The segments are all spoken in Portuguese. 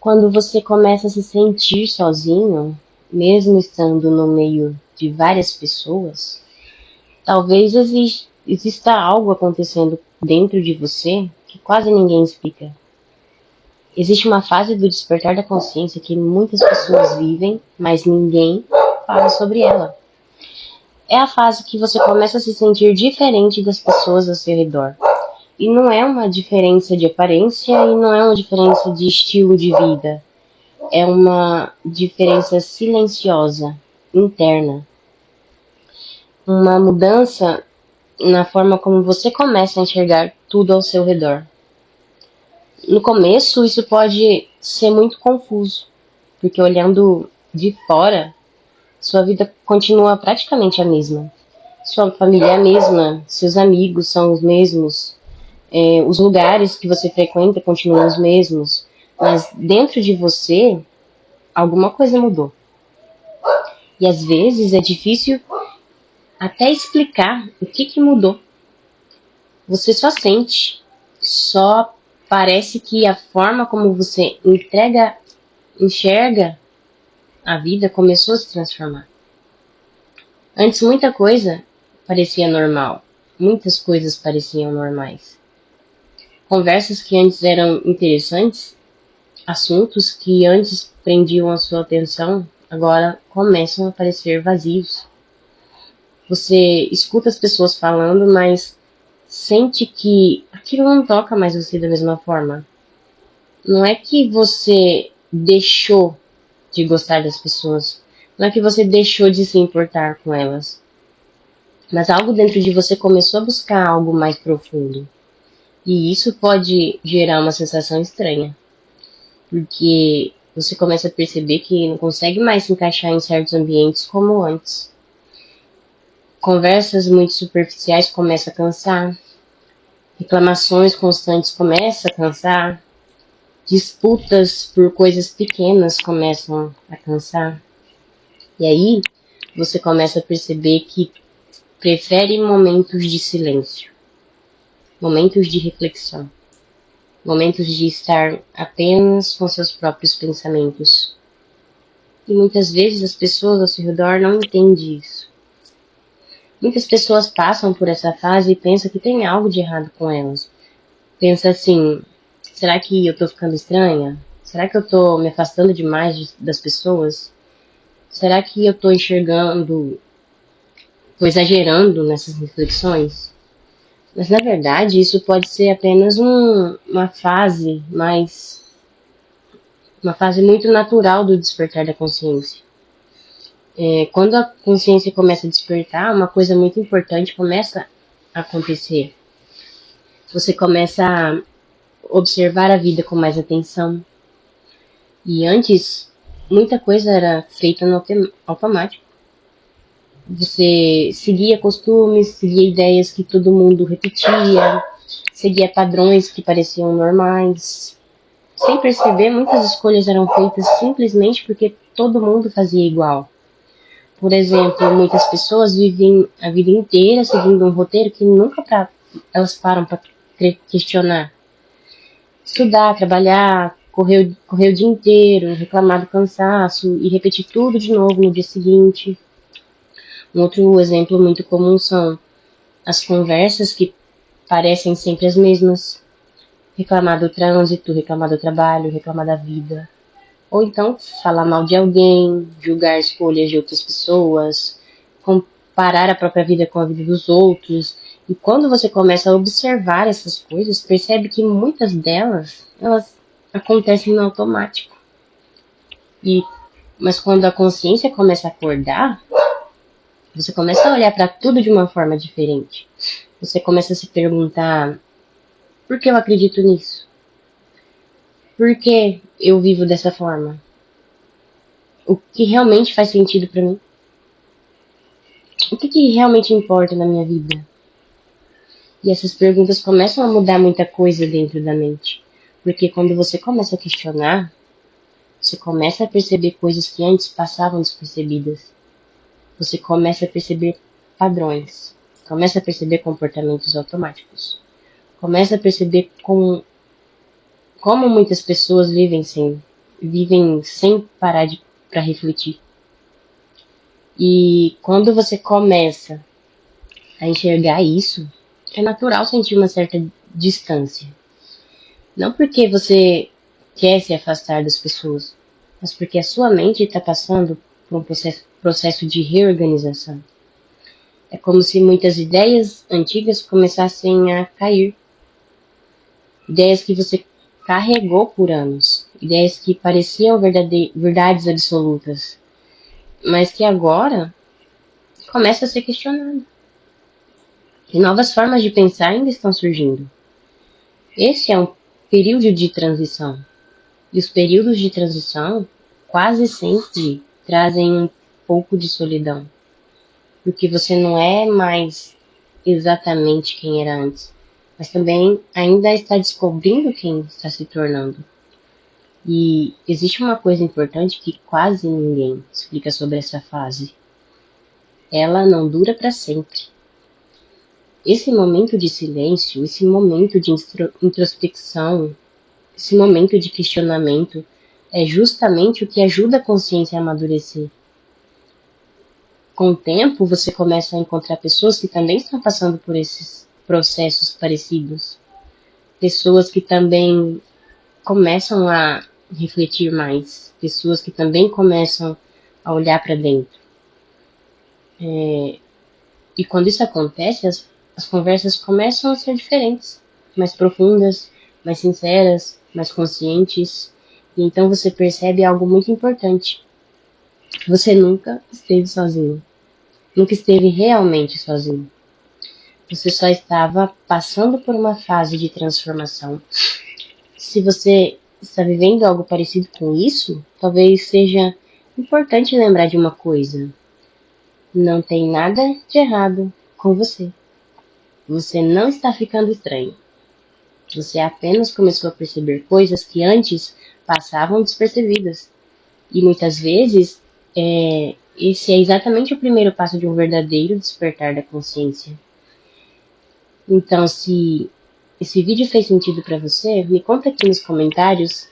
Quando você começa a se sentir sozinho, mesmo estando no meio de várias pessoas, talvez exista algo acontecendo dentro de você que quase ninguém explica. Existe uma fase do despertar da consciência que muitas pessoas vivem, mas ninguém fala sobre ela. É a fase que você começa a se sentir diferente das pessoas ao seu redor. E não é uma diferença de aparência e não é uma diferença de estilo de vida. É uma diferença silenciosa, interna. Uma mudança na forma como você começa a enxergar tudo ao seu redor. No começo, isso pode ser muito confuso, porque olhando de fora, sua vida continua praticamente a mesma. Sua família é a mesma, seus amigos são os mesmos, os lugares que você frequenta continuam os mesmos, mas dentro de você, alguma coisa mudou. E às vezes é difícil até explicar o que mudou. Você só sente, só parece que a forma como você enxerga a vida começou a se transformar. Antes muita coisa parecia normal, muitas coisas pareciam normais. Conversas que antes eram interessantes, assuntos que antes prendiam a sua atenção, agora começam a parecer vazios. Você escuta as pessoas falando, mas sente que aquilo não toca mais você da mesma forma. Não é que você deixou de gostar das pessoas, não é que você deixou de se importar com elas, mas algo dentro de você começou a buscar algo mais profundo. E isso pode gerar uma sensação estranha, porque você começa a perceber que não consegue mais se encaixar em certos ambientes como antes. Conversas muito superficiais começam a cansar, reclamações constantes começam a cansar, disputas por coisas pequenas começam a cansar. E aí você começa a perceber que prefere momentos de silêncio, momentos de reflexão, momentos de estar apenas com seus próprios pensamentos. E muitas vezes as pessoas ao seu redor não entendem isso. Muitas pessoas passam por essa fase e pensam que tem algo de errado com elas. Pensa assim, será que eu tô ficando estranha? Será que eu tô me afastando demais das pessoas? Será que eu tô enxergando, tô exagerando nessas reflexões? Mas na verdade isso pode ser apenas uma fase muito natural do despertar da consciência. Quando a consciência começa a despertar, uma coisa muito importante começa a acontecer. Você começa a observar a vida com mais atenção. E antes, muita coisa era feita no automático. Você seguia costumes, seguia ideias que todo mundo repetia, seguia padrões que pareciam normais. Sem perceber, muitas escolhas eram feitas simplesmente porque todo mundo fazia igual. Por exemplo, muitas pessoas vivem a vida inteira seguindo um roteiro que nunca elas param para questionar. Estudar, trabalhar, correr o dia inteiro, reclamar do cansaço e repetir tudo de novo no dia seguinte. Um outro exemplo muito comum são as conversas que parecem sempre as mesmas. Reclamar do trânsito, reclamar do trabalho, reclamar da vida. Ou então falar mal de alguém, julgar escolhas de outras pessoas, comparar a própria vida com a vida dos outros. E quando você começa a observar essas coisas, percebe que muitas delas, elas acontecem no automático. Mas quando a consciência começa a acordar, você começa a olhar para tudo de uma forma diferente. Você começa a se perguntar, por que eu acredito nisso? Por que eu vivo dessa forma? O que realmente faz sentido para mim? O que realmente importa na minha vida? E essas perguntas começam a mudar muita coisa dentro da mente. Porque quando você começa a questionar, você começa a perceber coisas que antes passavam despercebidas. Você começa a perceber padrões. Começa a perceber comportamentos automáticos. Começa a perceber como muitas pessoas vivem sem vivem sem parar para refletir. E quando você começa a enxergar isso, é natural sentir uma certa distância. Não porque você quer se afastar das pessoas, mas porque a sua mente está passando por um processo de reorganização. É como se muitas ideias antigas começassem a cair. Ideias que você carregou por anos. Ideias que pareciam verdades absolutas. Mas que agora começam a ser questionadas. E novas formas de pensar ainda estão surgindo. Esse é um período de transição. E os períodos de transição quase sempre trazem um pouco de solidão. Porque você não é mais exatamente quem era antes, mas também ainda está descobrindo quem está se tornando. E existe uma coisa importante que quase ninguém explica sobre essa fase. Ela não dura para sempre. Esse momento de silêncio, esse momento de introspecção, esse momento de questionamento é justamente o que ajuda a consciência a amadurecer. Com o tempo, você começa a encontrar pessoas que também estão passando por esses processos parecidos. Pessoas que também começam a refletir mais. Pessoas que também começam a olhar para dentro. E quando isso acontece, as conversas começam a ser diferentes. Mais profundas, mais sinceras, mais conscientes. E então você percebe algo muito importante. Você nunca esteve sozinho. Nunca esteve realmente sozinho. Você só estava passando por uma fase de transformação. Se você está vivendo algo parecido com isso, talvez seja importante lembrar de uma coisa. Não tem nada de errado com você. Você não está ficando estranho. Você apenas começou a perceber coisas que antes passavam despercebidas. E muitas vezes, esse é exatamente o primeiro passo de um verdadeiro despertar da consciência. Então, se esse vídeo fez sentido para você, me conta aqui nos comentários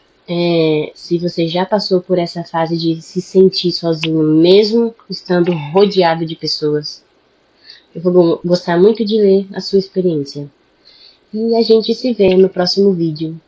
se você já passou por essa fase de se sentir sozinho, mesmo estando rodeado de pessoas. Eu vou gostar muito de ler a sua experiência. E a gente se vê no próximo vídeo.